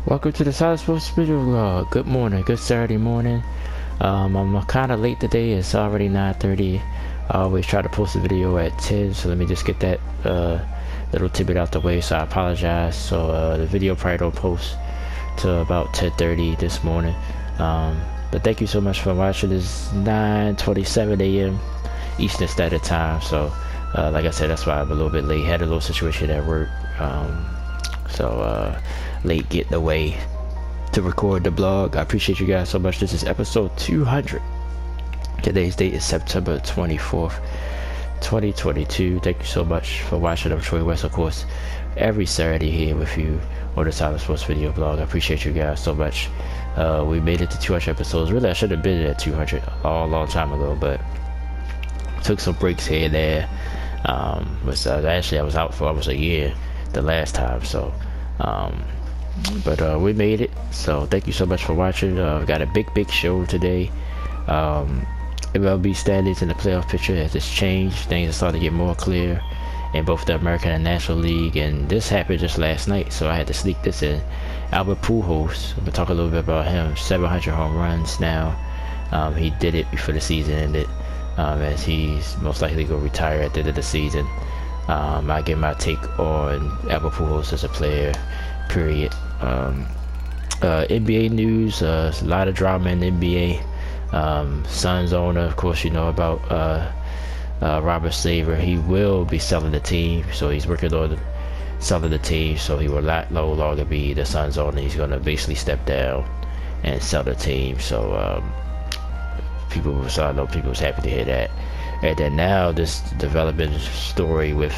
Welcome to the Solid Sports Video Vlog. Good morning, good Saturday morning. I'm kind of late today. It's already 9:30. I always try to post a video at 10, so let me just get that little tidbit out the way. So I apologize. So the video probably don't post till about 10:30 this morning. But thank you so much for watching. It's 9:27 a.m. Eastern Standard Time. So like I said, that's why I'm a little bit late. Had a little situation at work. Late getting away to record the blog. I appreciate you guys so much. This is episode 200. Today's date is September 24th, 2022. Thank you so much for watching. I'm Troy West, of course, every Saturday here with you on the Solid Sports Video Blog. I appreciate you guys so much. We made it to 200 episodes. Really, I should have been at 200 a long time ago, but took some breaks here and there. Actually, I was out for almost a year the last time, so we made it. So thank you so much for watching. Got a big show today. MLB standings in the playoff picture has just changed. Things are starting to get more clear in both the American and National League, and this happened just last night, so I had to sneak this in. Albert Pujols, I'm gonna talk a little bit about him. 700 home runs now. He did it before the season ended, as he's most likely going to retire at the end of the season. I give my take on Albert Pujols as a player, period. NBA news, a lot of drama in the NBA. Suns owner, of course, you know about Robert Saver. He will be selling the team, so he's working on selling the team, so he will not no longer be the Suns owner. He's going to basically step down and sell the team. So I know people was happy to hear that. And then now this development story with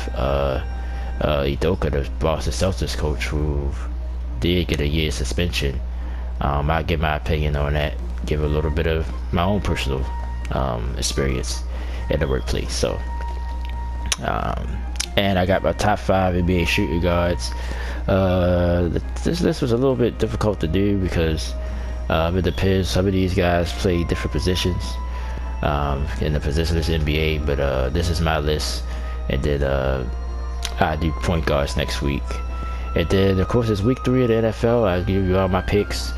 Udoka, the Boston Celtics coach, who did get a year suspension. I'll give my opinion on that, give a little bit of my own personal experience in the workplace. So and I got my top 5 NBA shooting guards. This list was a little bit difficult to do because it depends. Some of these guys play different positions in the positionless NBA, but this is my list. And then I do point guards next week. And then of course it's week 3 of the NFL. I'll give you all my picks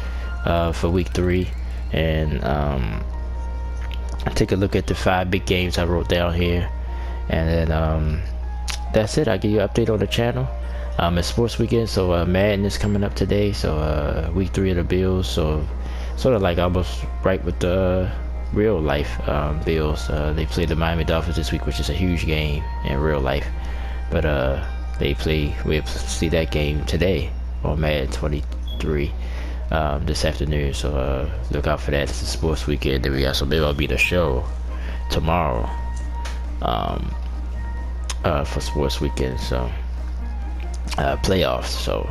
for week 3, and take a look at the 5 big games I wrote down here, and then that's it. I'll give you an update on the channel. It's sports weekend, so Madden is coming up today, so week 3 of the Bills, so sort of like almost right with the real life Bills. They play the Miami Dolphins this week, which is a huge game in real life, but we'll see that game today on Madden 23 this afternoon, so look out for that. It's a sports weekend. Then we got some MLB The Show tomorrow for sports weekend, so playoffs. So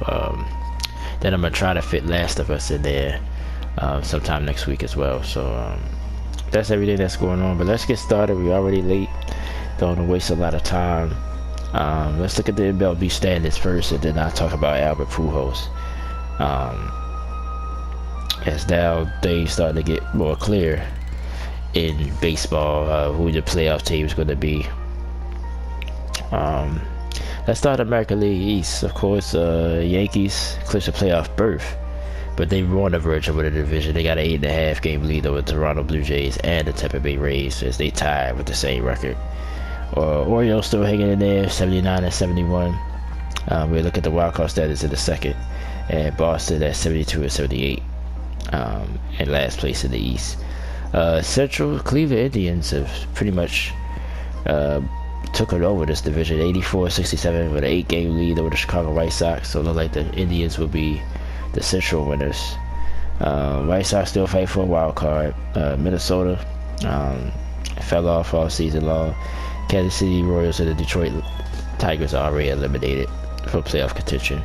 then I'm gonna try to fit Last of Us in there sometime next week as well. So that's everything that's going on, but let's get started. We're already late, don't want to waste a lot of time. Let's look at the MLB standings first, and then I'll talk about Albert Pujols. As now things starting to get more clear in baseball, who the playoff team is going to be. Let's start American League East. Of course, Yankees clinched a playoff berth, but they were on the verge of winning the division. They got an 8.5 game lead over the Toronto Blue Jays and the Tampa Bay Rays, as they tied with the same record. Orioles still hanging in there, 79 and 71. We look at the wild card status in the second, and Boston at 72 and 78. In last place in the East. Central, Cleveland Indians have pretty much took it over this division, 84-67 with an 8 game lead over the Chicago White Sox. So it looks like the Indians will be the Central winners. White Sox still fight for a wild card. Minnesota fell off all season long. Kansas City Royals and the Detroit Tigers are already eliminated from playoff contention.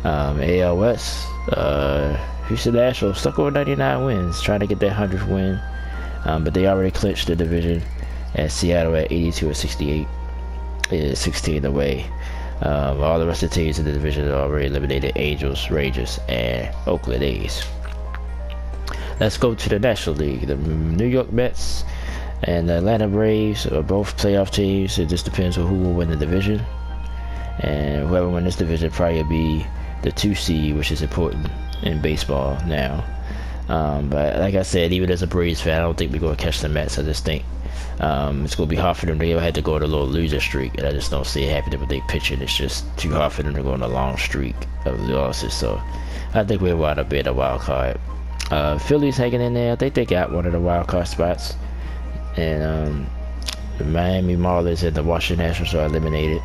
AL West, Houston Astros stuck on 99 wins, trying to get that 100th win, but they already clinched the division, and Seattle at 82 and 68 is 16 away. All the rest of the teams in the division are already eliminated: Angels, Rangers, and Oakland A's. Let's go to the National League. The New York Mets and the Atlanta Braves are both playoff teams. It just depends on who will win the division, and whoever wins this division probably will be the 2 seed, which is important in baseball now. But like I said, even as a Braves fan, I don't think we're going to catch the Mets. I just think it's going to be hard for them. They had to go on a little loser streak, and I just don't see it happening with their pitching. It's just too hard for them to go on a long streak of losses. So I think we'll wind up being a wild card. Phillies hanging in there. I think they got one of the wild card spots. And the Miami Marlins and the Washington Nationals are eliminated.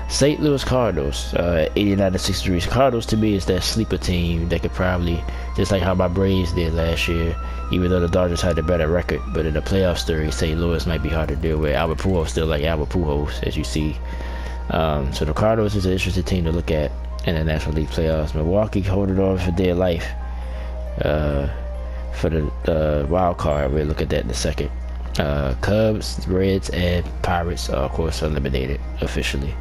St. Louis Cardinals, 89-63. Cardinals to me is that sleeper team that could probably, just like how my Braves did last year, even though the Dodgers had a better record, but in the playoff series, St. Louis might be hard to deal with. Albert Pujols still like Albert Pujols, as you see. So the Cardinals is an interesting team to look at in the National League playoffs. Milwaukee holding on for dear life for the wild card. We'll look at that in a second. Cubs, Reds, and Pirates are, of course, eliminated officially.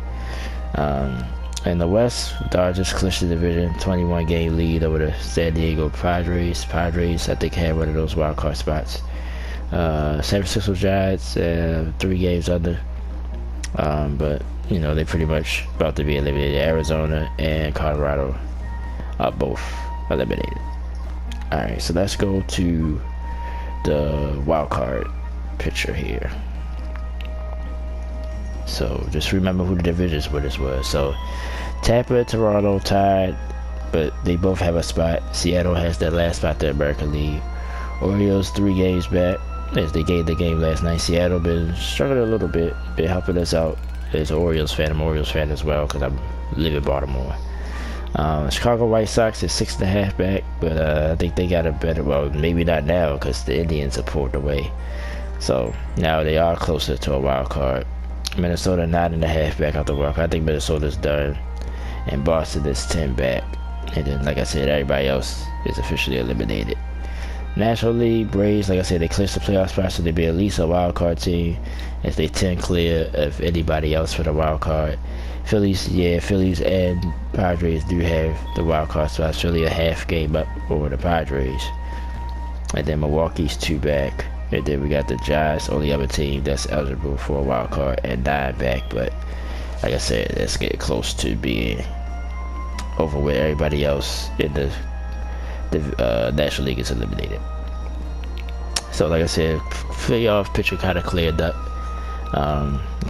In the West, Dodgers clinched the division, 21-game lead over the San Diego Padres. Padres, I think, had one of those wild card spots. San Francisco Giants, 3 games under. But, you know, they pretty much about to be eliminated. Arizona and Colorado are both eliminated. Alright, so let's go to the wild card picture here. So just remember who the divisions winners was. So Tampa and Toronto tied, but they both have a spot. Seattle has that last spot in the American League. Orioles 3 games back as they gained the game last night. Seattle been struggling a little bit, been helping us out as an Orioles fan. I'm an Orioles fan as well because I live in Baltimore. Chicago White Sox is 6.5 back, but I think they got a better, well, maybe not now because the Indians are pulled away. So now they are closer to a wild card. Minnesota 9.5 back out the wild card. I think Minnesota's done, and Boston is 10 back. And then, like I said, everybody else is officially eliminated. National League, Braves, like I said, they clinched the playoff spot, so they'll be at least a wild card team as they 10 clear of anybody else for the wild card. Phillies and Padres do have the wild card spot. Philly a half game up over the Padres. And then Milwaukee's 2 back. And then we got the Giants, only other team that's eligible for a wild card, and 9 back. But like I said, let's get close to being over with. Everybody else in the National League is eliminated. So like I said, playoff picture kind of cleared up.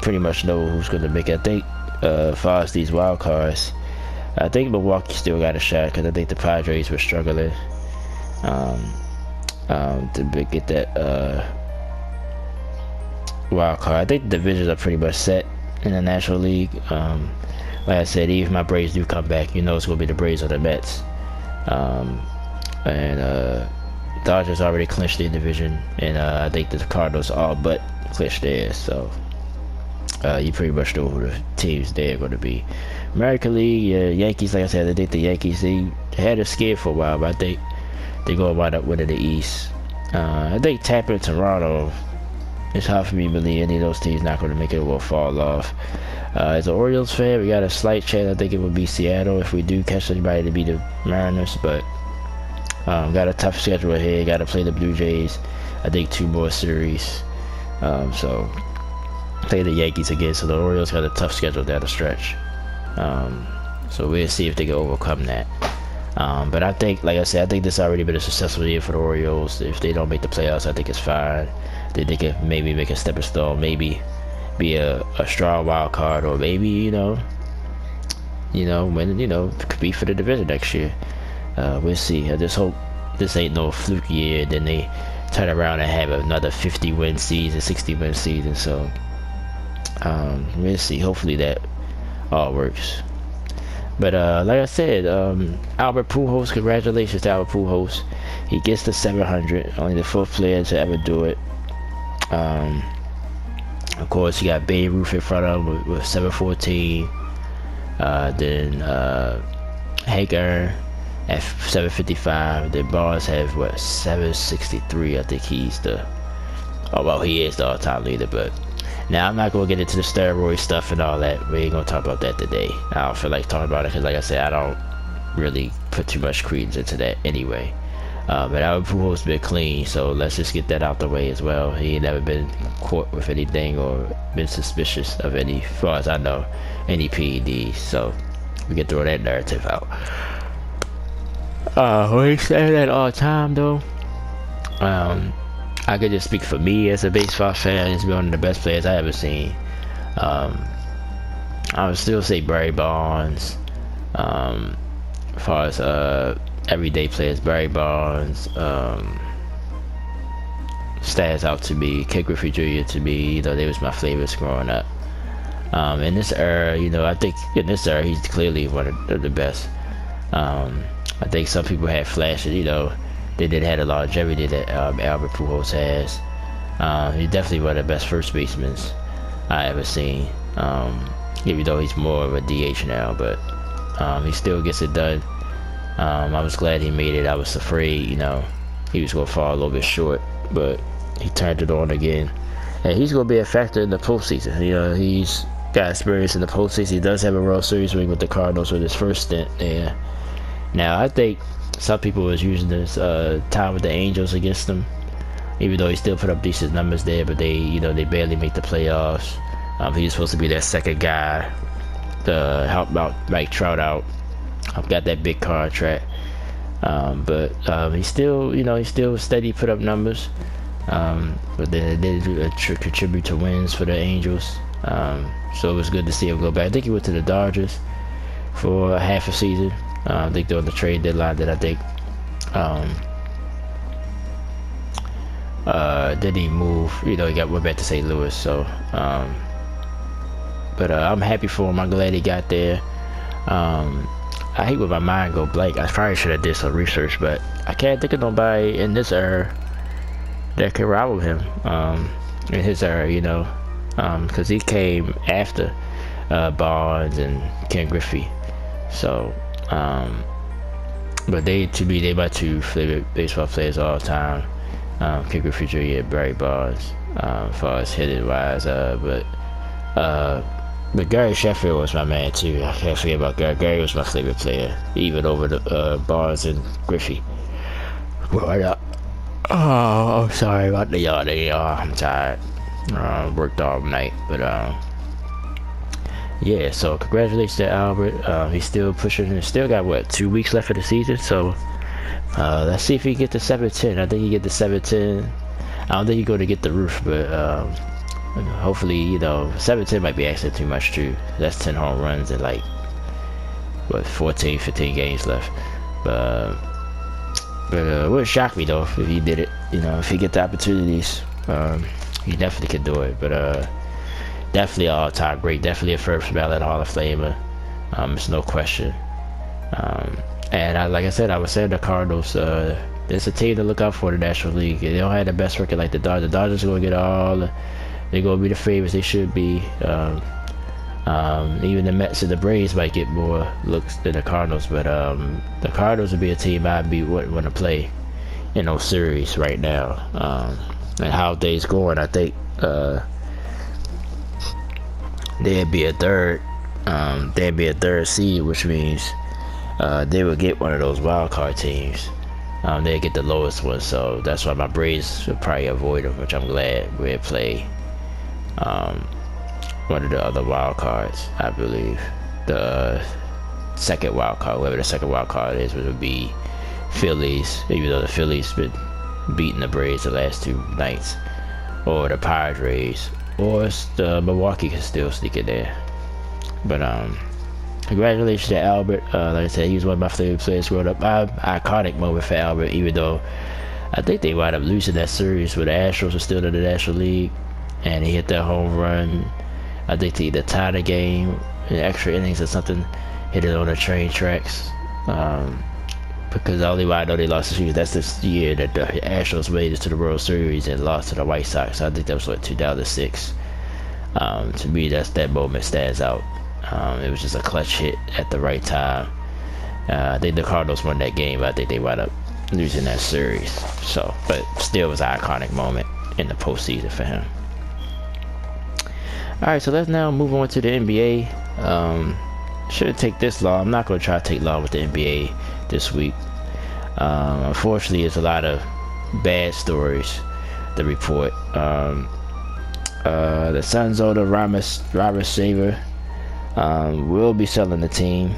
Pretty much know who's going to make it. I think as far as these wild cards, I think Milwaukee still got a shot because I think the Padres were struggling to get that wild card. I think the divisions are pretty much set in the National League. Like I said, even if my Braves do come back, you know it's going to be the Braves or the Mets. And Dodgers already clinched their division, and I think the Cardinals all but clinched theirs. So you pretty much know who the teams there are going to be. American League, Yankees, like I said, I think the Yankees, they had us scared for a while, but I think they're going to wind up winning the East. I think Tampa and Toronto, it's hard for me to believe any of those teams not going to make it, will fall off. As an Orioles fan, we got a slight chance. I think it would be Seattle if we do catch anybody to beat the Mariners, but got a tough schedule ahead. Got to play the Blue Jays, I think 2 more series. So play the Yankees again. So the Orioles got a tough schedule down the stretch. So we'll see if they can overcome that. But I think, like I said, I think this already been a successful year for the Orioles. If they don't make the playoffs, I think it's fine. They can maybe make a stepping stone, maybe be a strong wild card, or maybe win, compete for the division next year. We'll see. I just hope this ain't no fluke year. Then they turn around and have another 50-win season, 60-win season. So we'll see. Hopefully that all works. But like I said, Albert Pujols, congratulations to Albert Pujols. He gets to 700, only the 4th player to ever do it. Of course, you got Babe Ruth in front of him with 714. Then Hank Aaron at 755. Then Barnes have 763. I think he's he is the all-time leader. But now I'm not gonna get into the steroid stuff and all that. We ain't gonna talk about that today. I don't feel like talking about it because, like I said, I don't really put too much credence into that anyway. But Albert Pujols been clean, so let's just get that out the way as well. He ain't never been caught with anything or been suspicious of any, as far as I know, any PEDs. So we can throw that narrative out. When he said that all the time though, um, I could just speak for me as a baseball fan. He's one of the best players I ever seen. Um, I would still say Barry Bonds. As far as everyday players, Barry Bonds stands out to me. Ken Griffey Jr. to me, they was my favorites growing up. In this era, I think in this era he's clearly one of the best. I think some people had flashes, they didn't have the longevity that Albert Pujols has. He's definitely one of the best first basemen I ever seen. Even though he's more of a DH now, but he still gets it done. I was glad he made it. I was afraid, he was going to fall a little bit short, but he turned it on again. And he's going to be a factor in the postseason. He's got experience in the postseason. He does have a World Series ring with the Cardinals with his first stint there. Now, I think some people was using this time with the Angels against him, even though he still put up decent numbers there, but they barely make the playoffs. He was supposed to be that second guy to help out Mike Trout out. I've got that big contract, but he still steady, put up numbers. But then it did contribute to wins for the Angels. So it was good to see him go back. I think he went to the Dodgers for half a season. I think during the trade deadline that I think then he moved. He went back to St. Louis. So, but I'm happy for him. I'm glad he got there. I hate when my mind go blank. I probably should have did some research, but I can't think of nobody in this era that can rival him in his era, because he came after Bonds and Ken Griffey. So, but to me, they my two favorite baseball players all the time. Ken Griffey Jr. and Barry Bonds, as far as hitting wise. But Gary Sheffield was my man too. I can't forget about Gary. Gary was my favorite player, even over the Bonds and Griffey. Growing up. Oh, I'm sorry about the yawning. I'm tired. Worked all night, but yeah. So congratulations to Albert. He's still pushing. And still got 2 weeks left of the season. So let's see if he can get to 710. I think he get to 710. I don't think he's going to get the roof, but hopefully, 710 might be actually too much too. That's 10 home runs and 14, 15 games left. But it would shock me though if he did it. If he get the opportunities, he definitely could do it. But definitely an all-time great. Definitely a first ballot Hall of Famer. It's no question. And like I said, I was saying the Cardinals. It's a team to look out for in the National League. They don't have the best record like the Dodgers. The Dodgers are going to get all. They're going to be the favorites. They should be. Even the Mets and the Braves might get more looks than the Cardinals, but the Cardinals would be a team I'd want to play in those series right now. And how things going, I think they'd be a third. They'd be a third seed, which means they would get one of those wild card teams. They'd get the lowest one, so that's why my Braves would probably avoid them, which I'm glad we'd play. One of the other wild cards, I believe. The second wild card, whoever the second wild card is, would be Phillies, even though the Phillies been beating the Braves the last 2 nights. Or the Padres. Or the Milwaukee can still sneak in there. But congratulations to Albert. Like I said, he was one of my favorite players growing up. Iconic moment for Albert, even though I think they wound up losing that series where the Astros were still in the National League. And he hit that home run. I think to either tie the game in extra innings or something, hit it on the train tracks. Because the only way I know they lost the series, that's this year that the Astros made it to the World Series and lost to the White Sox. So I think that was 2006. To me, that moment stands out. It was just a clutch hit at the right time. I think the Cardinals won that game, but I think they wound up losing that series. So, but still was an iconic moment in the postseason for him. Alright, so let's now move on to the NBA. Shouldn't take this long. I'm not going to try to take long with the NBA this week. Unfortunately, there's a lot of bad stories to report. The Suns owner Robert Saver will be selling the team.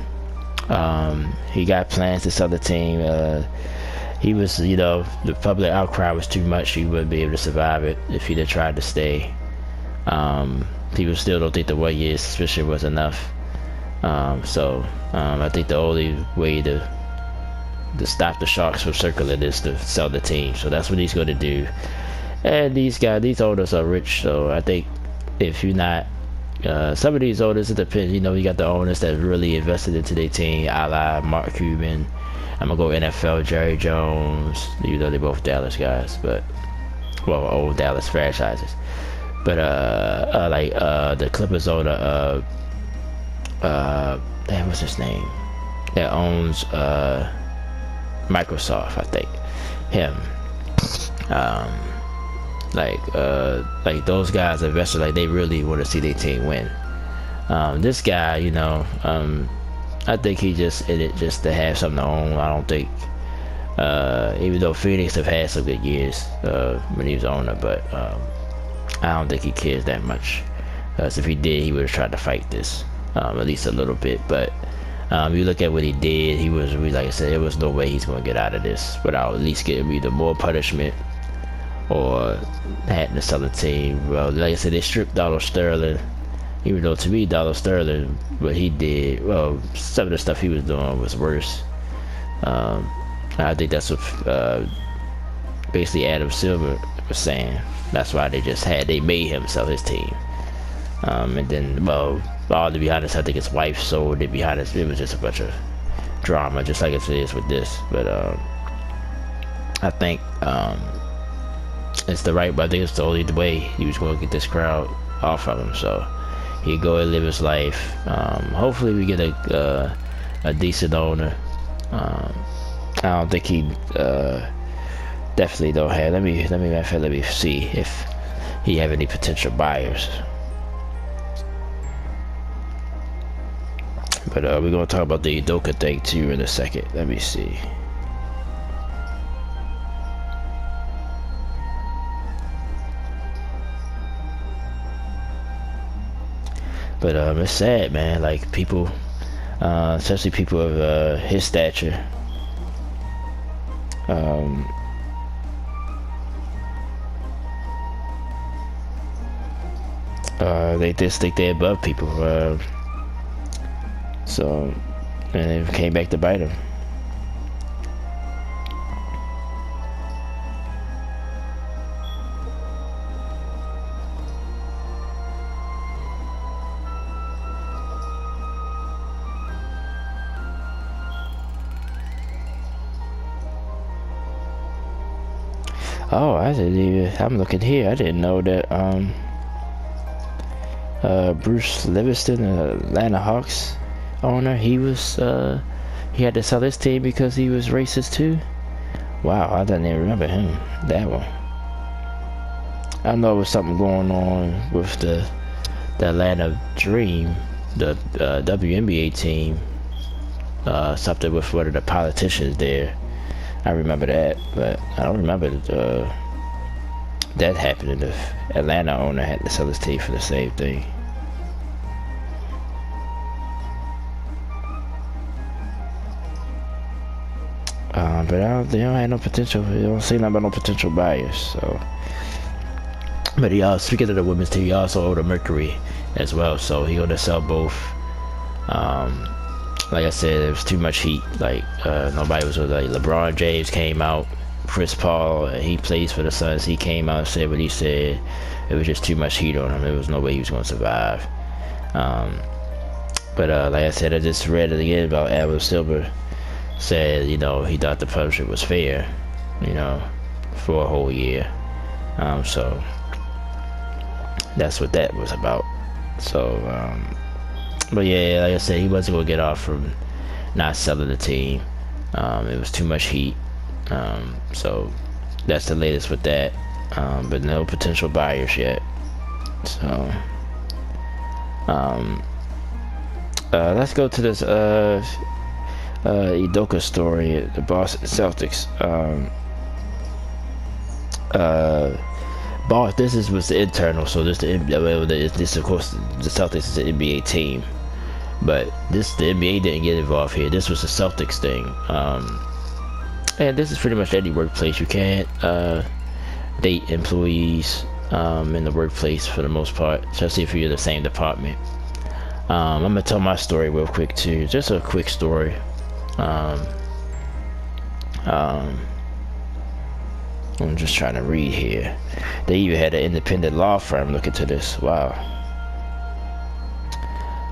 He got plans to sell the team. He was, the public outcry was too much. He wouldn't be able to survive it if he'd have tried to stay. People still don't think the 1 year suspension was enough. I think the only way to stop the Sharks from circling is to sell the team. So that's what he's going to do. And these owners are rich, so I think if you're not, some of these owners, it depends. You got the owners that really invested into their team, a la Mark Cuban. I'm gonna go NFL, Jerry Jones. They're both Dallas guys, but old Dallas franchises. But the Clippers owner, damn, what's his name? That owns Microsoft, I think. Him. Like those guys invested, like they really want to see their team win. This guy, I think he just in it just to have something to own. I don't think, even though Phoenix have had some good years when he was owner, but I don't think he cares that much. Because if he did, he would have tried to fight this, at least a little bit. But you look at what he did, he was really, like I said, there was no way he's going to get out of this without at least getting either more punishment or having to sell the team. Well, like I said, they stripped Donald Sterling. Even though to me, Donald Sterling, what he did, some of the stuff he was doing was worse. I think that's what basically Adam Silver was saying. That's why they made him sell his team. And then, all to be honest, I think his wife sold it behind us. It was just a bunch of drama, just like it is with this. But I think it's the right, but I think it's the only way he was going to get this crowd off of him. So he'd go and live his life. Hopefully we get a decent owner. I don't think he definitely don't have. Let me see if he have any potential buyers. But we're gonna talk about the Udoka thing too in a second. Let me see. But it's sad, man. Like people, especially people of his stature, they just think they're above people. So, and it came back to bite them. Oh, I'm looking here. I didn't know that, Bruce Livingston, Atlanta Hawks owner, he had to sell his team because he was racist too. Wow, I didn't even remember him, that one. I know there was something going on with the Atlanta Dream, the WNBA team, something with one of the politicians there. I remember that, but I don't remember that happening. The Atlanta owner had to sell his team for the same thing. But they don't have no potential. They don't seem like no potential buyers. So, but he also, speaking of the women's team, he also owned a Mercury as well. So he gonna sell both. Like I said, there was too much heat. Like nobody was like LeBron James came out, Chris Paul, he plays for the Suns. He came out and said what he said. It was just too much heat on him. There was no way he was going to survive. But like I said, I just read it again about Adam Silver said, he thought the punishment was fair, for a whole year. So that's what that was about. So, but yeah, like I said, he wasn't gonna get off from not selling the team. It was too much heat. So that's the latest with that. But no potential buyers yet. So, let's go to this Udoka story, the Boston Celtics. Was the internal, so this of course the Celtics is an NBA team, But the NBA didn't get involved here. This was a Celtics thing. And this is pretty much any workplace. You can't date employees in the workplace for the most part, especially if you're in the same department. I'm gonna tell my story real quick too. Just a quick story. I'm just trying to read here. They even had an independent law firm look into this. Wow.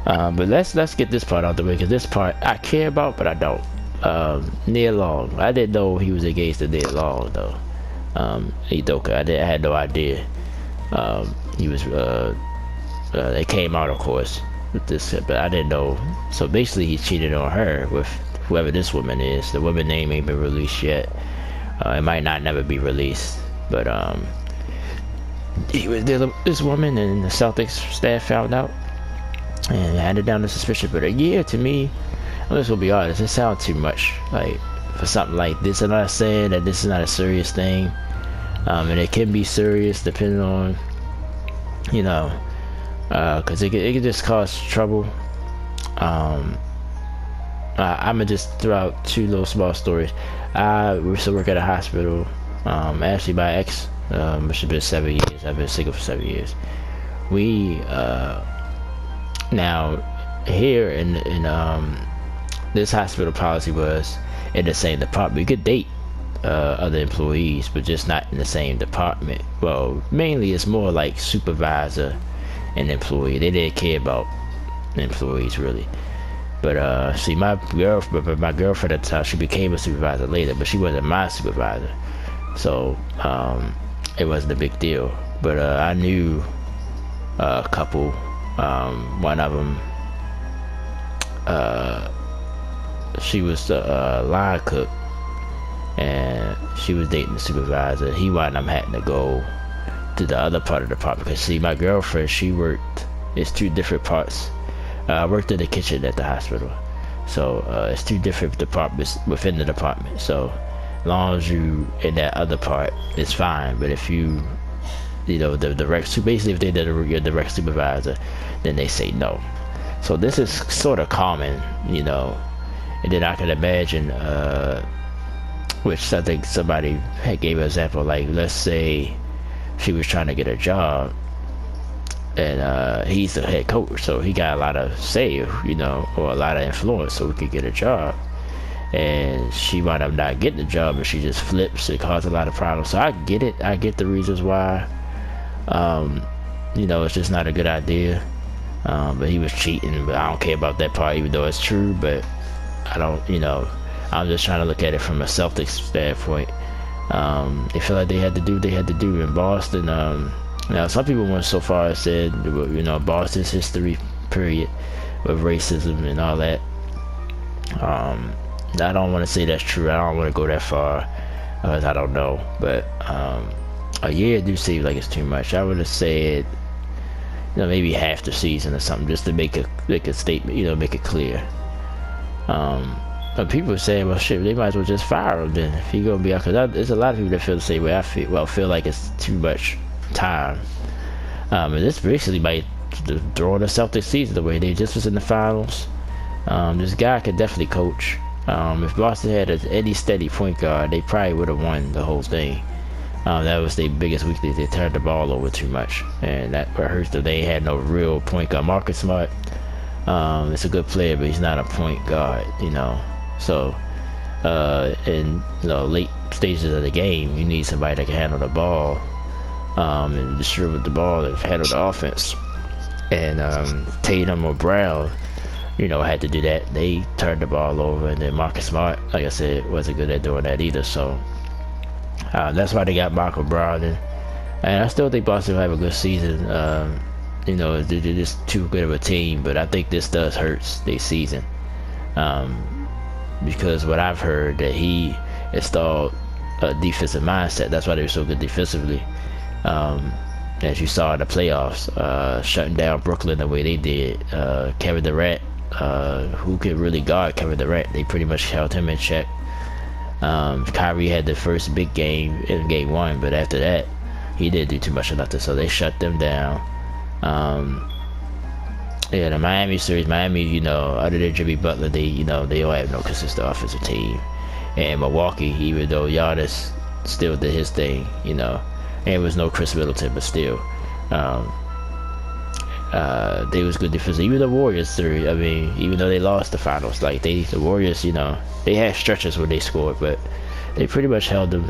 But let's get this part out the way, because this part I care about, but I don't. Nia Long. I didn't know he was engaged to Nia Long though. Idoka. I had no idea. He was. It came out, of course, with this, but I didn't know. So basically, he cheated on her with whoever this woman is. The woman name ain't been released yet. It might not never be released, but he was dealing with this woman, and the Celtics staff found out and handed down the suspicion. But a year, to me, I'm just gonna be honest, it sounds too much, like, for something like this. I'm not saying that this is not a serious thing, and it can be serious depending on, you know, because it can just cause trouble. I'm gonna just throw out two little small stories. I used to work at a hospital. Actually, my ex, which has been 7 years. I've been single for 7 years. We now here in this hospital policy was in the same department. You could date other employees, but just not in the same department. Well, mainly it's more like supervisor and employee. They didn't care about employees really. But see, my girlfriend at the time, she became a supervisor later, but she wasn't my supervisor, so it wasn't a big deal. But I knew a couple. One of them, she was the line cook, and she was dating the supervisor. He wound up having to go to the other part of the department, because see, my girlfriend, she worked, it's two different parts. I worked in the kitchen at the hospital, so it's two different departments within the department. So as long as you in that other part, it's fine. But if you know, the direct, basically if they're your direct supervisor, then they say no. So this is sort of common, you know. And then I can imagine, which I think somebody had gave an example, like, let's say she was trying to get a job, and he's the head coach, so he got a lot of say, you know, or a lot of influence, so we could get a job. And she wound up not getting the job, and she just flips. It caused a lot of problems. So I get it. I get the reasons why. You know, it's just not a good idea. But he was cheating, but I don't care about that part, even though it's true. But I don't, you know, I'm just trying to look at it from a Celtics standpoint. They feel like they had to do what they had to do in Boston. Now, some people went so far as said, you know, Boston's history, period, with racism and all that. I don't want to say that's true. I don't want to go that far, because I don't know. But a year do seem like it's too much. I would have said, you know, maybe half the season or something, just to make a statement, you know, make it clear. But people are saying, well, shit, they might as well just fire him then if he gonna be out. Because there's a lot of people that feel the same way I feel. Feel like it's too much time. And this basically might throw the Celtics season away. They just was in the finals. This guy could definitely coach. If Boston had any steady point guard, they probably would have won the whole thing. That was their biggest weakness. They turned the ball over too much, and that hurts them. They had no real point guard. Marcus Smart, it's a good player, but he's not a point guard, you know. So, in, you know, late stages of the game, you need somebody that can handle the ball, and distribute the ball and handle the offense. And Tatum or Brown, you know, had to do that. They turned the ball over, and then Marcus Smart, like I said, wasn't good at doing that either. So that's why they got Michael Brown, and I still think Boston will have a good season. You know, they're just too good of a team, but I think this does hurt their season, because what I've heard, that he installed a defensive mindset. That's why they were so good defensively. As you saw in the playoffs, shutting down Brooklyn the way they did. Kevin Durant, who could really guard Kevin Durant? They pretty much held him in check. Kyrie had the first big game in game one, but after that, he didn't do too much of nothing, so they shut them down. Yeah, the Miami series, Miami, other than Jimmy Butler, they don't have no consistent offensive team. And Milwaukee, even though Giannis still did his thing, and it was no Chris Middleton, but still, um, they was good defense. Even the Warriors series, I mean, even though they lost the finals, like the Warriors, they had stretches where they scored, but they pretty much held them,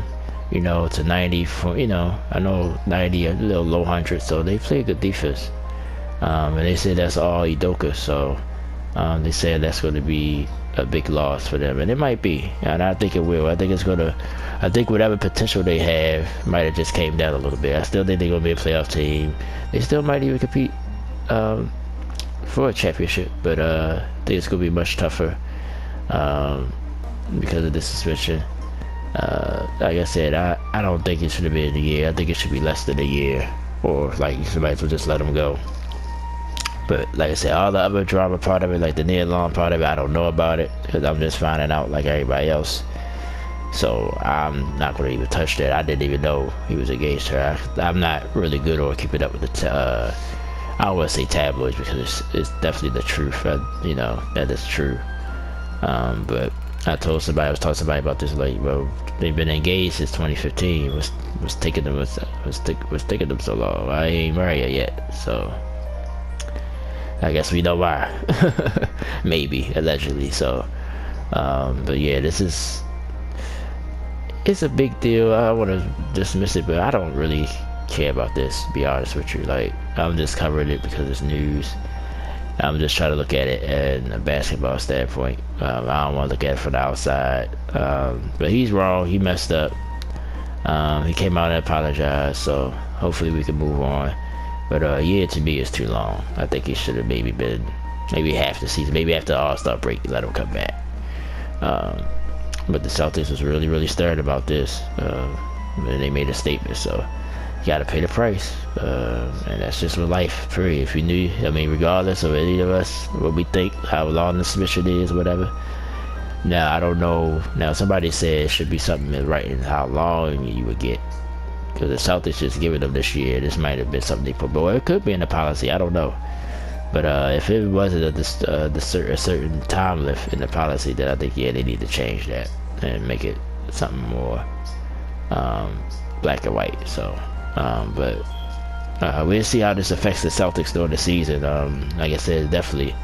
to 90 for, I know 90 a little low 100, so they played good defense. And they said that's all Udoka, so they said that's going to be a big loss for them, and it might be, and I think it will. I think whatever potential they have might have just came down a little bit. I still think they're going to be a playoff team. They still might even compete for a championship, but I think it's going to be much tougher because of this suspension. Like I said, I don't think it should have been a year. I think it should be less than a year, or like you might as well just let them go. But like I said, all the other drama part of it, like the Nia Long part of it, I don't know about it because I'm just finding out like everybody else. So I'm not going to even touch that. I didn't even know he was engaged to her. I'm not really good on keeping up with the I don't want to say tabloids because it's definitely the truth. That is true. But I was talking to somebody about this, like, well, they've been engaged since 2015. Was taking them so long. I ain't married yet, so I guess we know why. Maybe, allegedly. So, but yeah, it's a big deal. I don't want to dismiss it, but I don't really care about this, to be honest with you. Like, I'm just covering it because it's news. I'm just trying to look at it in a basketball standpoint. I don't want to look at it from the outside. But he's wrong. He messed up. He came out and apologized, so hopefully we can move on. But a year to me is too long. I think he should have maybe half the season, maybe after the All-Star break, let him come back. But the Celtics was really, really stern about this. And they made a statement, so you gotta pay the price. And that's just what life, period. If you knew, regardless of any of us, what we think, how long the submission is, whatever. Now, I don't know. Now, somebody said it should be something right in how long you would get. Because the Celtics just giving them this year, this might have been something they put, but it could be in the policy. I don't know. But if it wasn't a certain time left in the policy, then I think they need to change that and make it something more black and white. So, but we'll see how this affects the Celtics during the season. Like I said, it's definitely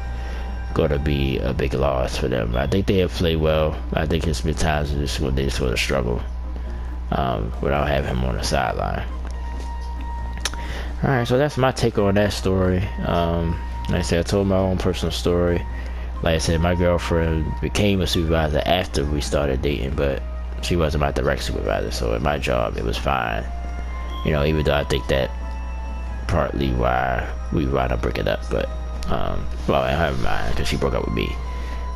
going to be a big loss for them. I think they have played well. I think it's been times they just going to struggle. Without having him on the sideline. Alright, so that's my take on that story. Like I said, I told my own personal story. Like I said, my girlfriend became a supervisor after we started dating, but she wasn't my direct supervisor, so at my job it was fine. Even though I think that partly why we wound up breaking up, but well, in her mind, because she broke up with me.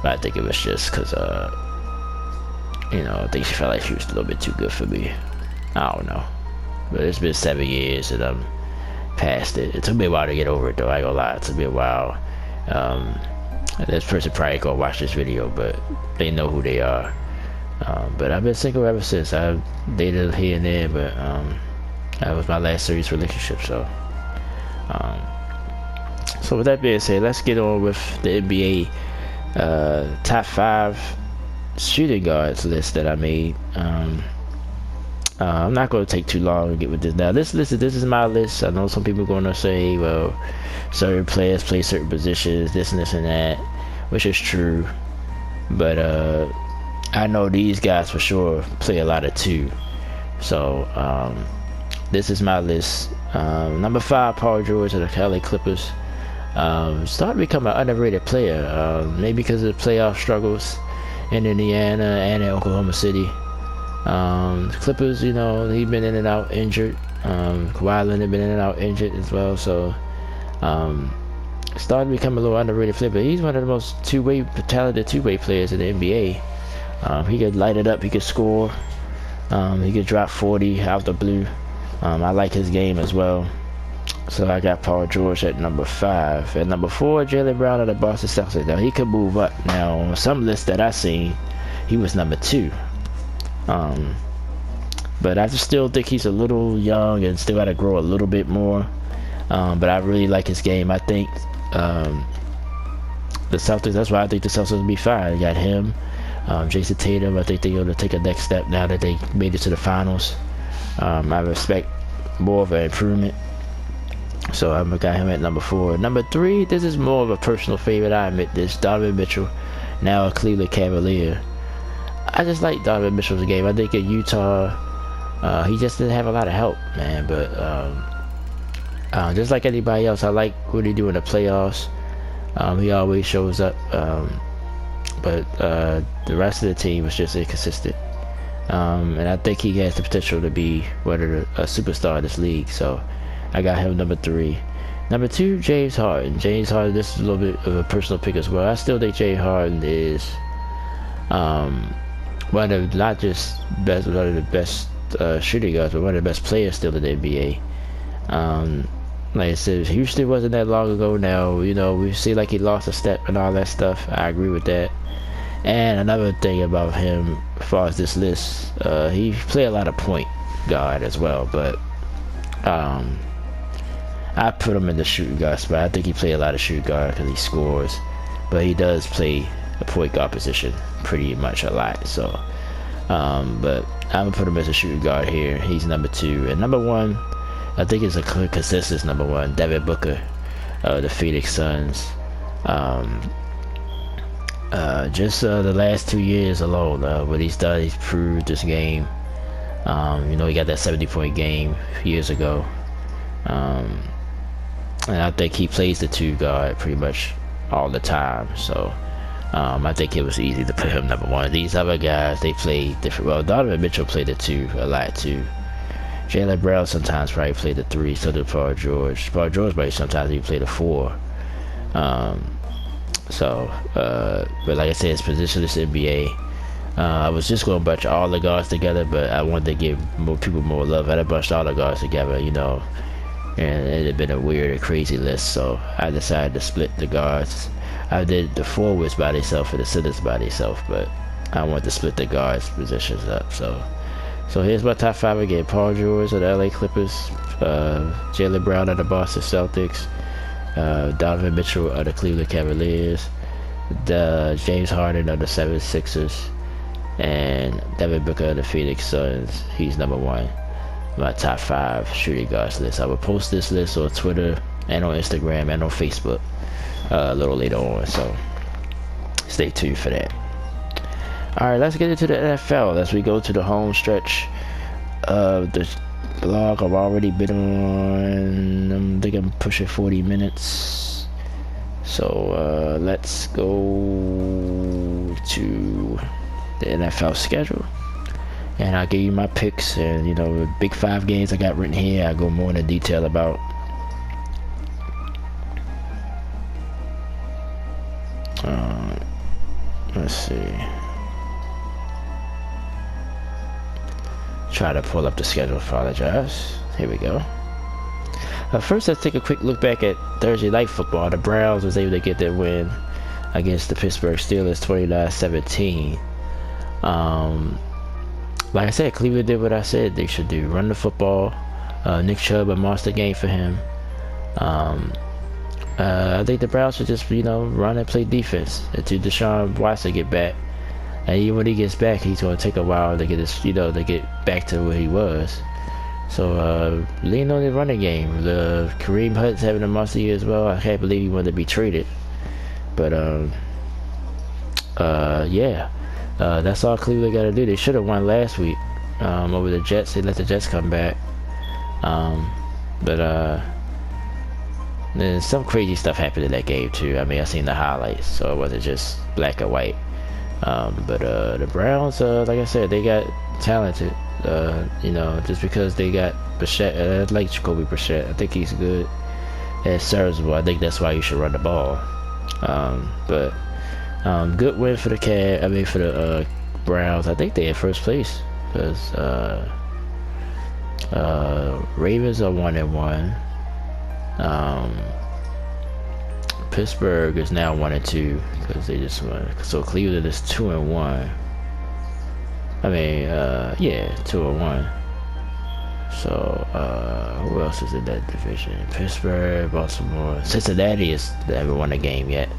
But I think it was just because I think she felt like she was a little bit too good for me. I don't know. But it's been 7 years and I'm past it. It took me a while to get over it, though. I ain't gonna lie. It took me a while. This person probably gonna watch this video, but they know who they are. But I've been single ever since. I've dated here and there, but that was my last serious relationship. So with that being said, let's get on with the NBA top 5 shooting guards list that I made. I'm not going to take too long to get with this. Now, this is my list. I know some people are going to say, well, certain players play certain positions, this and this and that, which is true. But I know these guys for sure play a lot of two. So this is my list. Number 5, Paul George of the LA Clippers. Started to become an underrated player, maybe because of the playoff struggles in Indiana and in Oklahoma City. Clippers, he's been in and out injured. Kawhi Leonard been in and out injured as well. So started to become a little underrated player, but he's one of the most talented two-way players in the NBA. He could light it up. He could score. He could drop 40 out the blue. I like his game as well. So I got Paul George at number 5. At number 4, Jaylen Brown of the Boston Celtics. Now, he could move up. Now, on some lists that I've seen, he was number 2. But I just still think he's a little young and still got to grow a little bit more. But I really like his game. I think the Celtics. That's why I think the Celtics will be fine. You got him, Jason Tatum. I think they're going to take a next step now that they made it to the finals. I respect more of an improvement. So I got him at number 4. Number 3, this is more of a personal favorite. I admit this. Donovan Mitchell, now a Cleveland Cavalier. I just like Donovan Mitchell's game. I think in Utah, he just didn't have a lot of help, man. But just like anybody else, I like what he do in the playoffs. He always shows up. But the rest of the team was just inconsistent. And I think he has the potential to be a superstar in this league. So I got him number 3. Number 2, James Harden. James Harden, this is a little bit of a personal pick as well. I still think James Harden is one of the best shooting guards, but one of the best players still in the NBA. Like I said, Houston wasn't that long ago now. You know, we see like he lost a step and all that stuff. I agree with that. And another thing about him, as far as this list, he played a lot of point guard as well, but I put him in the shooting guard spot. I think he played a lot of shooting guard because he scores, but he does play a point guard position pretty much a lot. So, but I'm gonna put him as a shooting guard here. He's number 2, and number 1, I think it's a consensus number 1, Devin Booker, the Phoenix Suns. Just the last 2 years alone, what he's done, he's proved this game. You know, he got that 70-point game years ago. And I think he plays the 2 guard pretty much all the time. So I think it was easy to put him number 1. These other guys, they play different. Well, Donovan Mitchell played the 2 a lot too. Jaylen Brown sometimes probably played the 3. So did Paul George. Paul George probably sometimes even played the 4. But like I said, it's positionless NBA. I was just going to bunch all the guards together, but I wanted to give more people more love. I bunched all the guards together, you know, and it had been a weird and crazy list, so I decided to split the guards. I did the forwards by themselves and the centers by themselves, but I wanted to split the guards positions up. So here's my top 5 again: Paul George of the LA Clippers, Jaylen Brown of the Boston Celtics, Donovan Mitchell of the Cleveland Cavaliers, James Harden of the 76ers, and Devin Booker of the Phoenix Suns. He's number 1. My top 5 shooting guards list. I will post this list on Twitter and on Instagram and on Facebook a little later on, so stay tuned for that. Alright, let's get into the NFL as we go to the home stretch of the blog. I've already been on, I think I'm pushing 40 minutes, so let's go to the NFL schedule, and I'll give you my picks. And you know, the big 5 games I got written here, I go more into detail about. Let's see, try to pull up the schedule. Apologize. Here we go. First, let's take a quick look back at Thursday night football. The Browns was able to get their win against the Pittsburgh Steelers 29-17. Like I said, Cleveland did what I said they should do: run the football. Nick Chubb, a monster game for him. I think the Browns should just, you know, run and play defense until Deshaun Watson get back. And even when he gets back, he's going to take a while to get his, you know, to get back to where he was. So lean on the running game. The Kareem Hunt's having a monster year as well. I can't believe he wanted to be traded. But yeah. That's all Cleveland got to do. They should have won last week over the Jets. They let the Jets come back. Then some crazy stuff happened in that game too. I mean, I seen the highlights, so it wasn't just black and white. But the Browns, like I said, they got talented. You know, just because they got Brissett, I like Jacoby Brissett. I think he's good and serviceable. I think that's why you should run the ball. But good win for the Browns. I think they're in first place because Ravens are 1-1. Pittsburgh is now 1-2 because they just won. So Cleveland is 2-1. I mean, yeah, 2-1. So who else is in that division? Pittsburgh, Baltimore, Cincinnati they haven't won a game yet.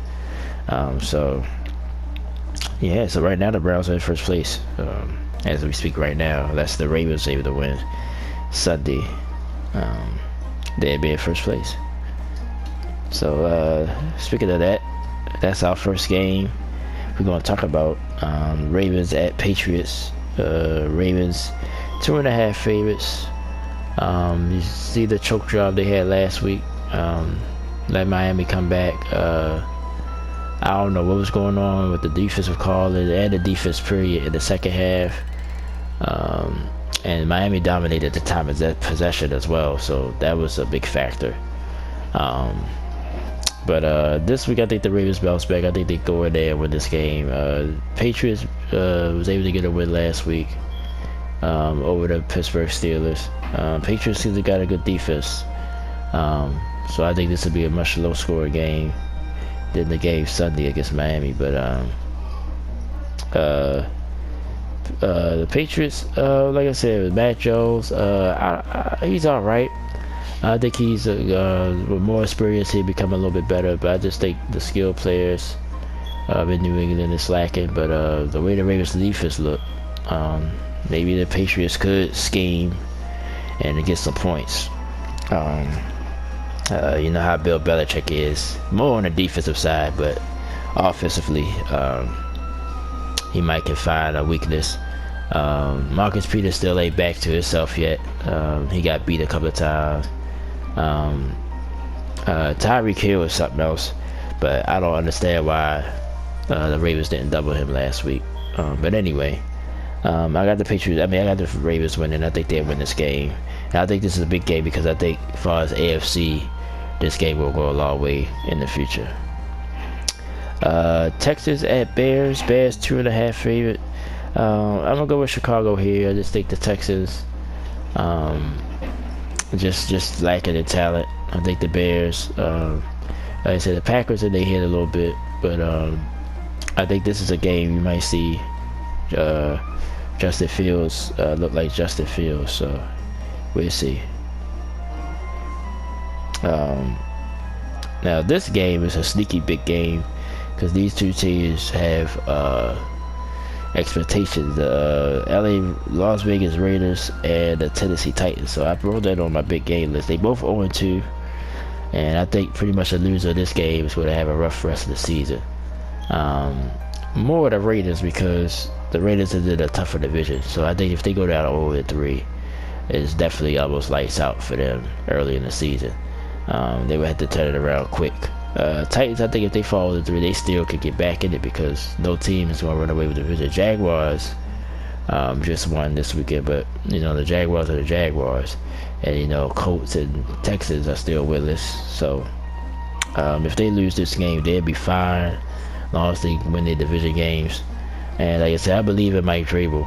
So yeah, so right now the Browns are in first place. As we speak right now, that's the Ravens able to win Sunday. They'd be in first place. So speaking of that, that's our first game. We're going to talk about Ravens at Patriots. Ravens 2.5 favorites. You see the choke job they had last week. Let Miami come back. I don't know what was going on with the defensive call and the defense period in the second half. And Miami dominated the time of that possession as well, so that was a big factor. But this week I think the Ravens bounce back. I think they go in there and win this game. Patriots was able to get a win last week over the Pittsburgh Steelers. Patriots seem to got a good defense. So I think this will be a much low scoring game than the game Sunday against Miami. But the Patriots, like I said, with Matt Jones, he's all right. I think he's with more experience, he'll become a little bit better. But I just think the skilled players in New England is lacking. But the way the Ravens defense look, maybe the Patriots could scheme and get some points. You know how Bill Belichick is, more on the defensive side, but offensively, he might can find a weakness. Marcus Peters still ain't back to himself yet. He got beat a couple of times. Tyreek Hill is something else, but I don't understand why the Ravens didn't double him last week. But anyway, I got the Patriots. I got the Ravens winning. I think they'll win this game. And I think this is a big game because I think, as far as AFC, this game will go a long way in the future. Texans at Bears. Bears 2.5 favorite. I'm gonna go with Chicago here. I just think the Texans just lacking in talent. I think the Bears, like I said, the Packers and they hit a little bit, but I think this is a game you might see Justin Fields look like Justin Fields. So we'll see. Now this game is a sneaky big game because these two teams have expectations. Las Vegas Raiders and the Tennessee Titans. So I wrote that on my big game list. They both 0-2, and I think pretty much the loser of this game is going to have a rough rest of the season. More the Raiders because the Raiders are in a tougher division. So I think if they go down 0-3, it's definitely almost lights out for them early in the season. They would have to turn it around quick. Titans, I think if they fall to 3, they still could get back in it because no team is going to run away with the division. Jaguars just won this weekend, but the Jaguars are the Jaguars, and Colts and Texans are still winless. So if they lose this game, they'll be fine as long as they win their division games. And like I said, I believe in Mike Vrabel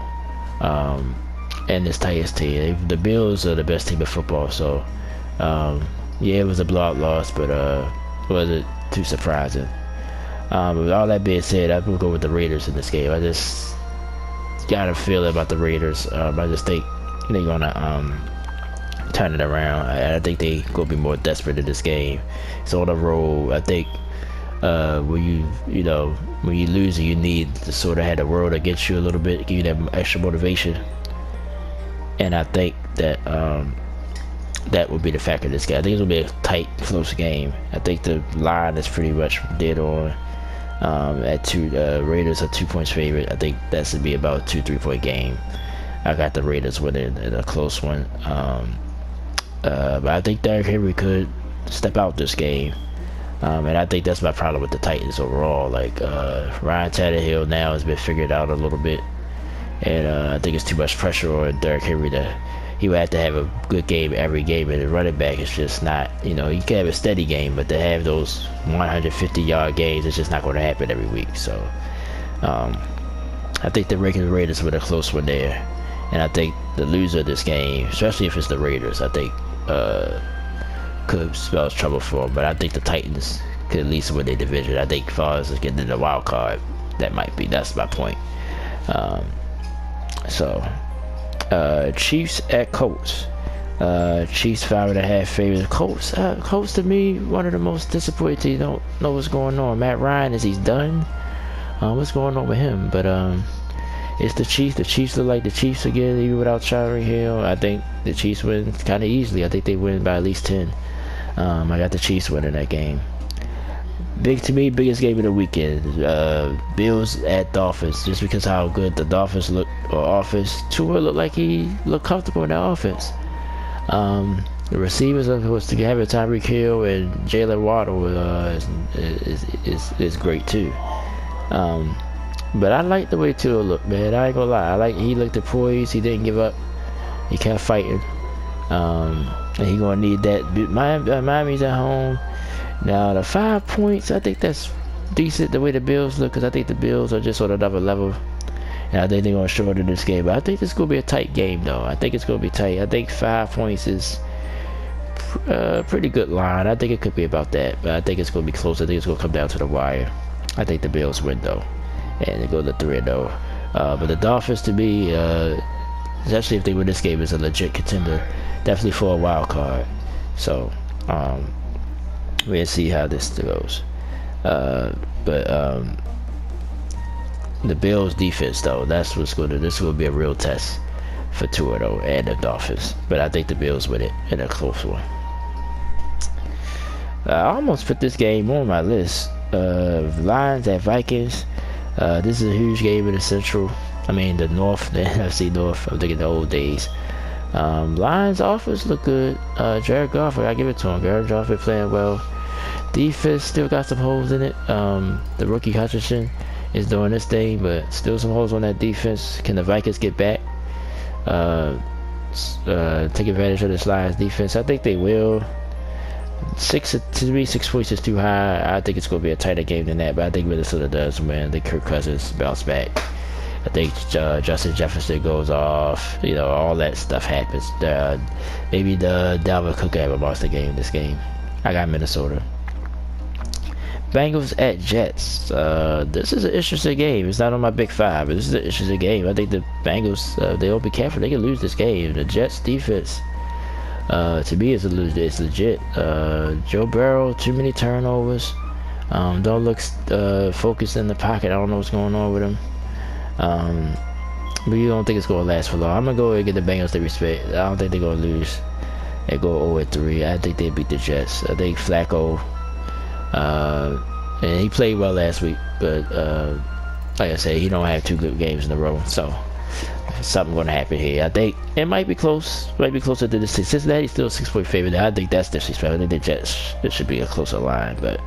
and this Titans team. The Bills are the best team in football, so yeah, it was a blowout loss, but wasn't too surprising. With all that being said, I'm gonna go with the Raiders in this game. I just got a feeling about the Raiders. I just think they're gonna turn it around. I think they're gonna be more desperate in this game. It's on the road. I think when you lose, you need to sort of have the world against you a little bit, give you that extra motivation. And I think that that would be the factor in this game. I think it's going to be a tight, close game. I think the line is pretty much dead on. At 2, Raiders are 2 points favorite. I think that should be about a 2-3 point game. I got the Raiders winning in a close one. But I think Derrick Henry could step out this game. And I think that's my problem with the Titans overall. Like, Ryan Tannehill now has been figured out a little bit. And I think it's too much pressure on Derrick Henry he would have to have a good game every game, and the running back is just not, you can have a steady game, but to have those 150-yard games, it's just not going to happen every week. So I think the Raiders win a close one there, and I think the loser of this game, especially if it's the Raiders, I think could spell trouble for them. But I think the Titans could at least win their division. I think as far as getting in the wild card, that's my point. So Chiefs at Colts. Chiefs 5.5 favorites. Colts to me, one of the most disappointed teams. Don't know what's going on. Matt Ryan, is he's done? What's going on with him? But it's the Chiefs. The Chiefs look like the Chiefs again, even without Tyreek Hill. I think the Chiefs win kind of easily. I think they win by at least 10. I got the Chiefs winning that game. To me, biggest game of the weekend. Bills at Dolphins, just because how good the Dolphins look, or offense. Tua looked like he looked comfortable in that offense. The receivers, of course, to have Tyreek Hill and Jalen Waddle is great too. But I like the way Tua looked, man. I ain't gonna lie. He looked poised. He didn't give up. He kept fighting. And he gonna need that. Miami's at home. Now the 5 points, I think that's decent the way the Bills look, because I think the Bills are just on another level, and I think they're gonna shorten this game. But I think it's gonna be a tight game, though. I think it's gonna be tight. I think 5 points is pretty good line. I think it could be about that, but I think it's gonna be close. I think it's gonna come down to the wire. I think the Bills win though, and they go to 3-0. But the Dolphins, to me, especially if they win this game, is a legit contender, definitely for a wild card. So we'll see how this goes. But the Bills defense, though, this will be a real test for Tua, though, and the Dolphins. But I think the Bills win it in a close one. I almost put this game on my list. Lions at Vikings. This is a huge game in the Central. I mean, the North, the NFC North. I'm thinking the old days. Lions offense look good. Jared Goff, I give it to him. Jared Goff been playing well. Defense still got some holes in it. The rookie Hutchinson is doing this thing, but still some holes on that defense. Can the Vikings get back? Take advantage of this Lions defense? I think they will. 6 points is too high. I think it's going to be a tighter game than that, but I think Minnesota does win. I think Kirk Cousins bounce back. I think Justin Jefferson goes off. You know, all that stuff happens. Maybe the Dalvin Cook have a monster game this game. I got Minnesota. Bengals at Jets. This is an interesting game. It's not on my big five, but this is an interesting game. I think the Bengals, they'll be careful. They can lose this game. The Jets defense, to me, it's legit. Joe Burrow, too many turnovers. Don't look focused in the pocket. I don't know what's going on with him. But you don't think it's going to last for long. I'm going to go and get the Bengals to respect. I don't think they're going to lose. They go 0-3. I think they beat the Jets. I think Flacco, and he played well last week, but like I said, he don't have 2 good games in a row, so something going to happen here. I think it might be close. Might be closer to the Cincinnati's still a 6-point favorite. I think that's disrespectful. I think the Jets, it should be a closer line, but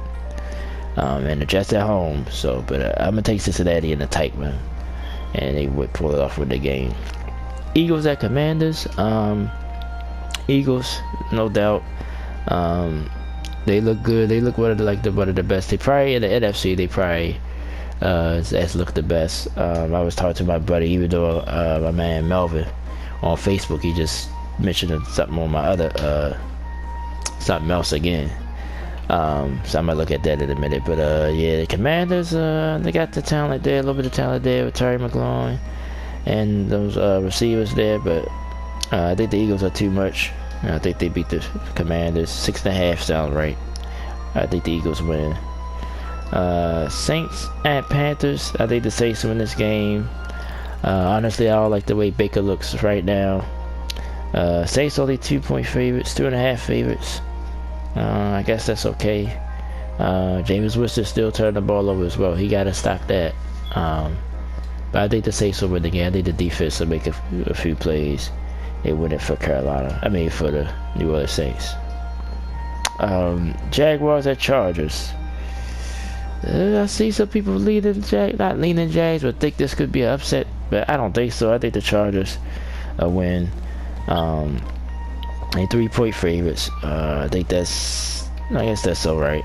and the Jets at home. So, but I'm gonna take Cincinnati in the tight one, and they would pull it off with the game. Eagles at Commanders. Eagles, no doubt. They look good. They look one of the best. They probably in the NFC. They probably has looked the best. I was talking to my buddy, even though my man Melvin on Facebook, he just mentioned something on my other something else again. So I'm gonna look at that in a minute. But yeah, the Commanders, they got the talent there, a little bit of talent there with Terry McLaurin and those receivers there. But I think the Eagles are too much. I think they beat the Commanders. 6.5 sounds right. I think the Eagles win. Saints at Panthers. I think the Saints win this game. Honestly, I don't like the way Baker looks right now. Saints only 2-point favorites, 2.5 favorites. I guess that's okay. James Winston still turning the ball over as well. He got to stop that. But I think the Saints will win the game. I think the defense will make a few plays. They win it for Carolina. I mean, for the New Orleans Saints. Jaguars at Chargers. I see some people not leaning Jags, but think this could be an upset. But I don't think so. I think the Chargers win. They 3-point favorites. I guess that's alright.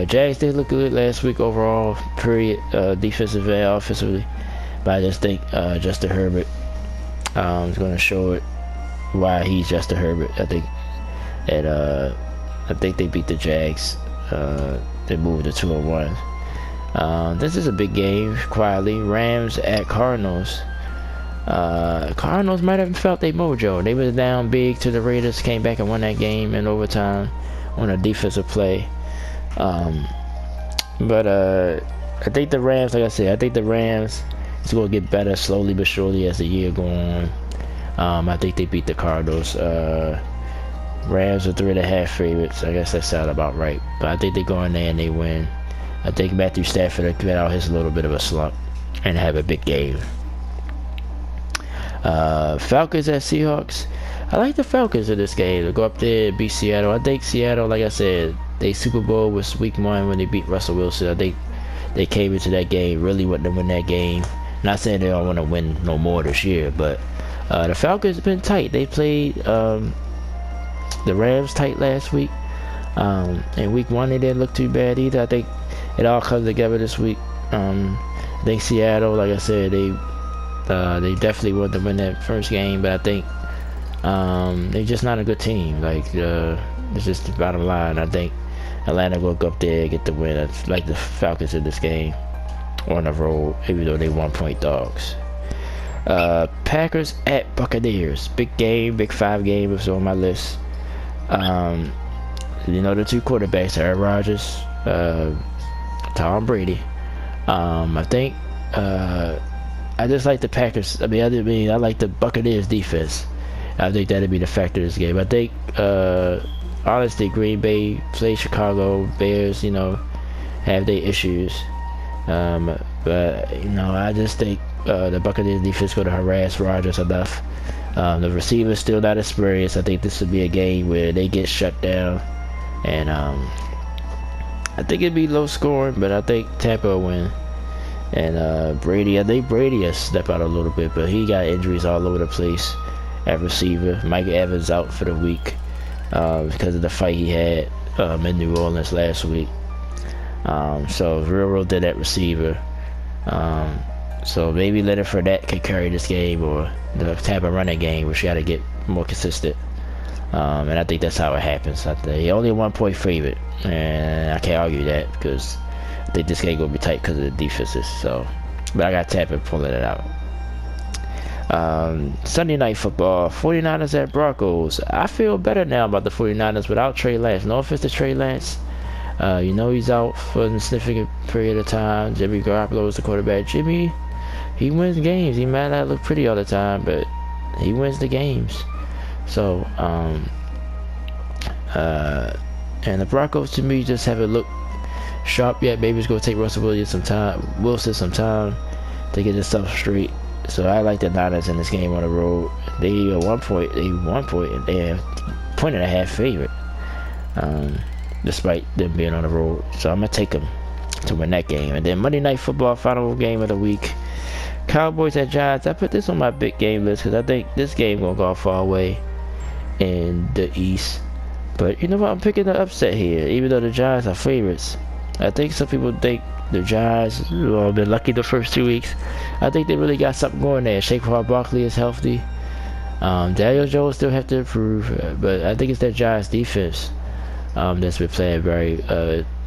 Jags did look good last week overall, period, defensive and offensively. But I just think Justin Herbert is going to show it why he's Justin Herbert. I think they beat the Jags. They moved to 2-1. This is a big game, quietly. Rams at Cardinals. Cardinals might have felt their mojo. They was down big to the Raiders, came back and won that game in overtime on a defensive play. But I think the Rams, like I said, I think the Rams is going to get better slowly but surely as the year go on. I think they beat the Cardinals. Rams are 3.5 favorites. I guess that sounds about right. But I think they go in there and they win. I think Matthew Stafford will get out his little bit of a slump and have a big game. Falcons at Seahawks. I like the Falcons in this game. They'll go up there and beat Seattle. I think Seattle, like I said, they Super Bowl was week 1 when they beat Russell Wilson. I think they came into that game really wanting to win that game. Not saying they don't want to win no more this year, but the Falcons have been tight. They played the Rams tight last week. In week 1 they didn't look too bad either. I think it all comes together this week. I think Seattle, like I said, they definitely want to win that first game, but I think they're just not a good team. Like it's just the bottom line. I think Atlanta will go up there and get the win. I like the Falcons in this game on the road, even though they 1-point dogs. Packers at Buccaneers. Big game, big 5 game is on my list. You know, the 2 quarterbacks, Aaron Rodgers, Tom Brady. I think I just like the Packers. I like the Buccaneers defense. I think that'd be the factor in this game. I think honestly, Green Bay play Chicago Bears, you know, have their issues. But you know, I just think the Buccaneers defense going to harass Rodgers enough. The receivers still not experienced. I think this would be a game where they get shut down, and I think it'd be low scoring, but I think Tampa will win. And Brady, I think Brady has stepped out a little bit, but he got injuries all over the place at receiver. Mike Evans out for the week because of the fight he had in New Orleans last week. So Railroad did that receiver. So maybe Leonard Fournette can carry this game, or the Tampa running game, which got to get more consistent. And I think that's how it happens. I think he only a 1-point favorite, and I can't argue that because I think this game gonna be tight because of the defenses. So, but I got Tampa pulling it out. Sunday night football, 49ers at Broncos. I feel better now about the 49ers without Trey Lance. No offense to Trey Lance. You know he's out for a significant period of time. Jimmy Garoppolo is the quarterback. Jimmy, he wins games. He might not look pretty all the time, but he wins the games. So, and the Broncos to me just haven't looked sharp yet. Maybe it's gonna take Wilson some time to get himself straight. So I like the Niners in this game on the road. They are 1 point, and they have 1.5 favorite, despite them being on the road. So I'm gonna take them to win that game. And then Monday Night Football, final game of the week, Cowboys at Giants. I put this on my big game list because I think this game gonna go far away in the East. But you know what? I'm picking the upset here, even though the Giants are favorites. I think some people think the Giants have been lucky the first 2 weeks. I think they really got something going there. Saquon Barkley is healthy. Daniel Jones still have to improve, but I think it's that Giants defense that's been playing very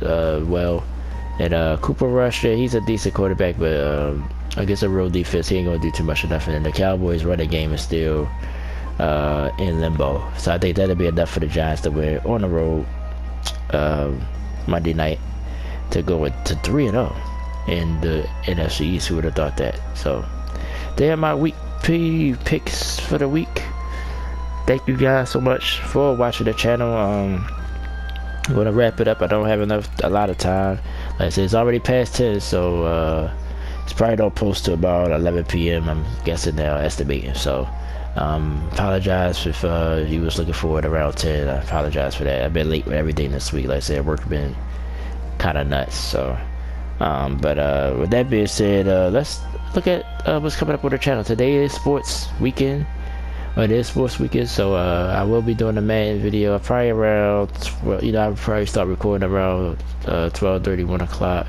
well. And Cooper Rush, he's a decent quarterback, but against a real defense, he ain't gonna do too much of nothing. And the Cowboys' running game is still in limbo, so I think that'll be enough for the Giants to win on the road Monday night to go to 3-0 in the NFC East. Who would have thought that? So they are my week picks for the week. Thank you guys so much for watching the channel. I'm gonna wrap it up. I don't have a lot of time. Like I said, it's already past 10, so it's probably don't post to about 11 p.m. I'm guessing now, estimating. So apologize if you was looking for it around 10. I apologize for that. I've been late with everything this week. Like I said, work been kind of nuts. So but with that being said, let's look at what's coming up with the channel. Today is sports weekend. It is sports weekend, so I will be doing a Madden video. Probably around, I'll probably start recording around 12:30, 1 o'clock.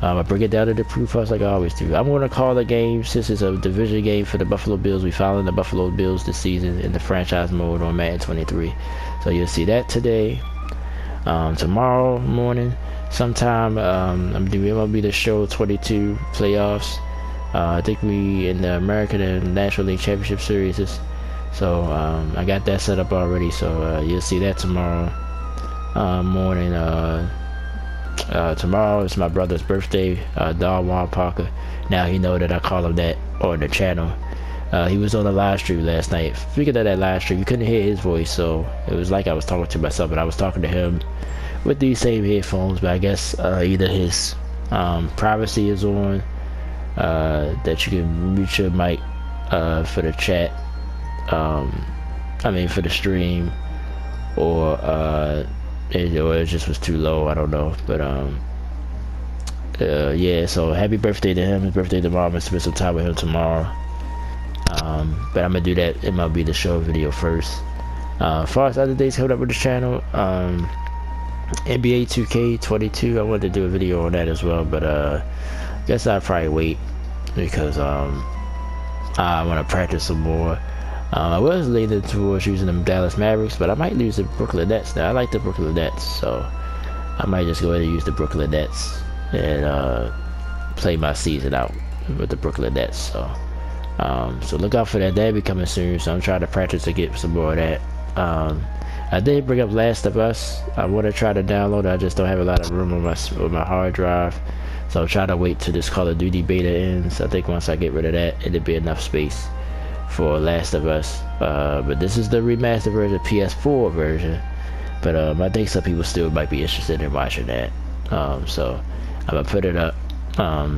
I bring it down to the proof house like I always do. I'm going to call the game, since it's a division game for the Buffalo Bills. We following the Buffalo Bills this season in the franchise mode on Madden 23. So you'll see that today. Tomorrow morning, sometime, I'm going to be the show 22 playoffs. I think we in the American and National League Championship Series. So I got that set up already. So you'll see that tomorrow morning. Tomorrow is my brother's birthday, Don Juan Parker. Now he know that I call him that on the channel. He was on the live stream last night. Speaking of that live stream, you couldn't hear his voice, so it was like I was talking to myself, but I was talking to him with these same headphones. But I guess either his privacy is on, that you can mute your mic for the chat. For the stream, or it just was too low. I don't know, but yeah. So happy birthday to him. His birthday tomorrow. I'm gonna spend some time with him tomorrow. But I'm gonna do that MLB The Show video first. As far as other days coming up with the channel, NBA 2K22. I wanted to do a video on that as well, but guess I'll probably wait because I want to practice some more. I was leaning towards using the Dallas Mavericks, but I might use the Brooklyn Nets. Now I like the Brooklyn Nets, so I might just go ahead and use the Brooklyn Nets and play my season out with the Brooklyn Nets. So look out for that. That'll be coming soon. So I'm trying to practice to get some more of that. I did bring up Last of Us. I want to try to download it. I just don't have a lot of room on my hard drive. So I'm trying to wait till this Call of Duty beta ends. I think once I get rid of that, it'll be enough space for Last of Us. But this is the remastered version, PS4 version. But I think some people still might be interested in watching that. So I'm gonna put it up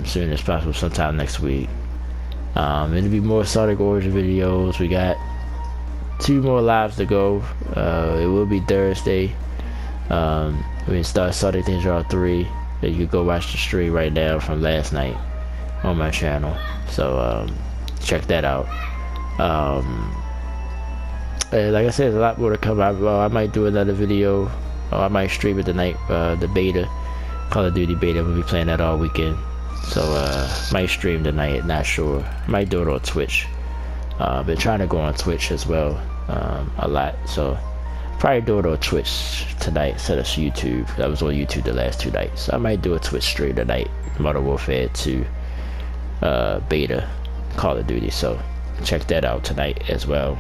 soon as possible, sometime next week. It'll be more Sonic Origin videos. We got 2 more lives to go. It will be Thursday. We start Sonic the Hedgehog 3. You can go watch the stream right now from last night on my channel. So check that out. And like I said, there's a lot more to come out. I might do another video, or I might stream it tonight. The beta, Call of Duty beta. We'll be playing that all weekend. So might stream tonight, not sure. Might do it on Twitch. Been trying to go on Twitch as well a lot, so probably do it on Twitch tonight instead of YouTube. I was on YouTube the last 2 nights, so I might do a Twitch stream tonight. Modern Warfare 2 beta Call of Duty, so check that out tonight as well.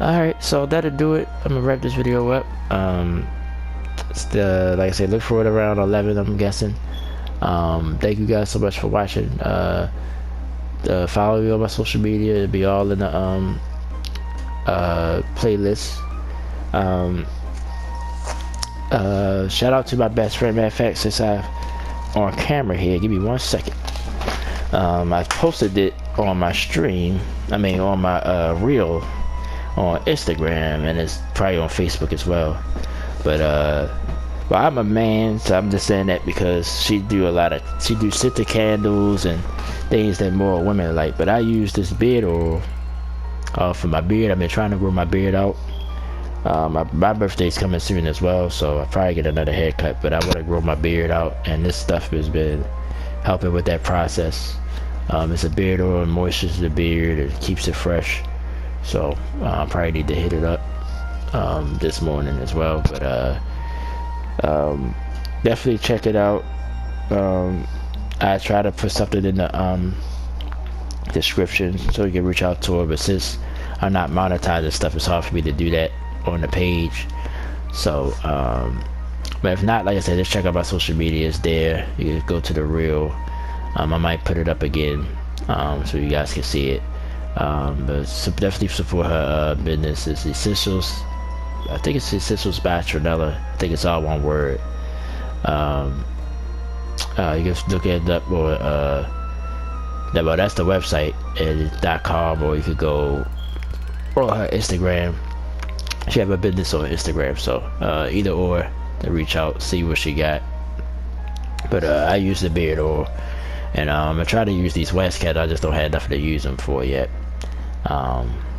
Alright, so that'll do it. I'm gonna wrap this video up. Like I said, look for it around 11, I'm guessing. Thank you guys so much for watching. Follow me on my social media. It'll be all in the playlist. Shout out to my best friend. Matter of fact, since I'm on camera here, give me 1 second. I posted it on my stream. On my reel on Instagram, and it's probably on Facebook as well. But I'm a man, so I'm just saying that because she do scented candles and things that more women like. But I use this beard oil for my beard. I've been trying to grow my beard out. My birthday's coming soon as well, so I'll probably get another haircut. But I want to grow my beard out, and this stuff has been helping with that process. It's a beard oil, it moistures the beard, it keeps it fresh. So I probably need to hit it up this morning as well. But definitely check it out. I try to put something in the description so you can reach out to her, but since I'm not monetizing stuff, it's hard for me to do that on the page. So but if not, like I said, just check out my social media. It's there. You can go to the reel. I might put it up again so you guys can see it. But definitely support her business. It's Essentials. I think it's Essentials by Trinella. I think it's all one word. You can look it up, or that's the website, and .com, or you could go on her Instagram. She have a business on Instagram, so either or, to reach out, see what she got. But I use the beard oil, and I try to use these wax cats. I just don't have nothing to use them for yet.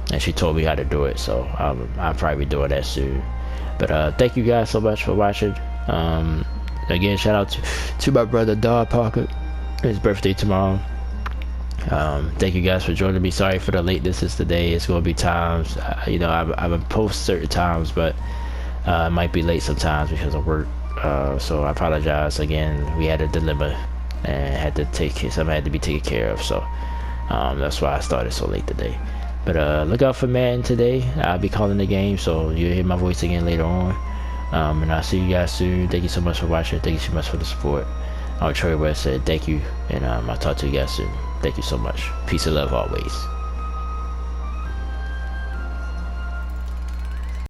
And she told me how to do it, so I'll probably be doing that soon. But thank you guys so much for watching. Again, shout out to my brother Don Parker. His birthday tomorrow. Thank you guys for joining me. Sorry for the lateness today. It's gonna be times, I'm gonna post certain times, but it might be late sometimes because of work. So I apologize again. We had a dilemma and had to something had to be taken care of. So that's why I started so late today. But look out for Madden today. I'll be calling the game, so you'll hear my voice again later on. And I'll see you guys soon. Thank you so much for watching. Thank you so much for the support. Troy West said thank you, and I'll talk to you guys soon. Thank you so much. Peace and love always.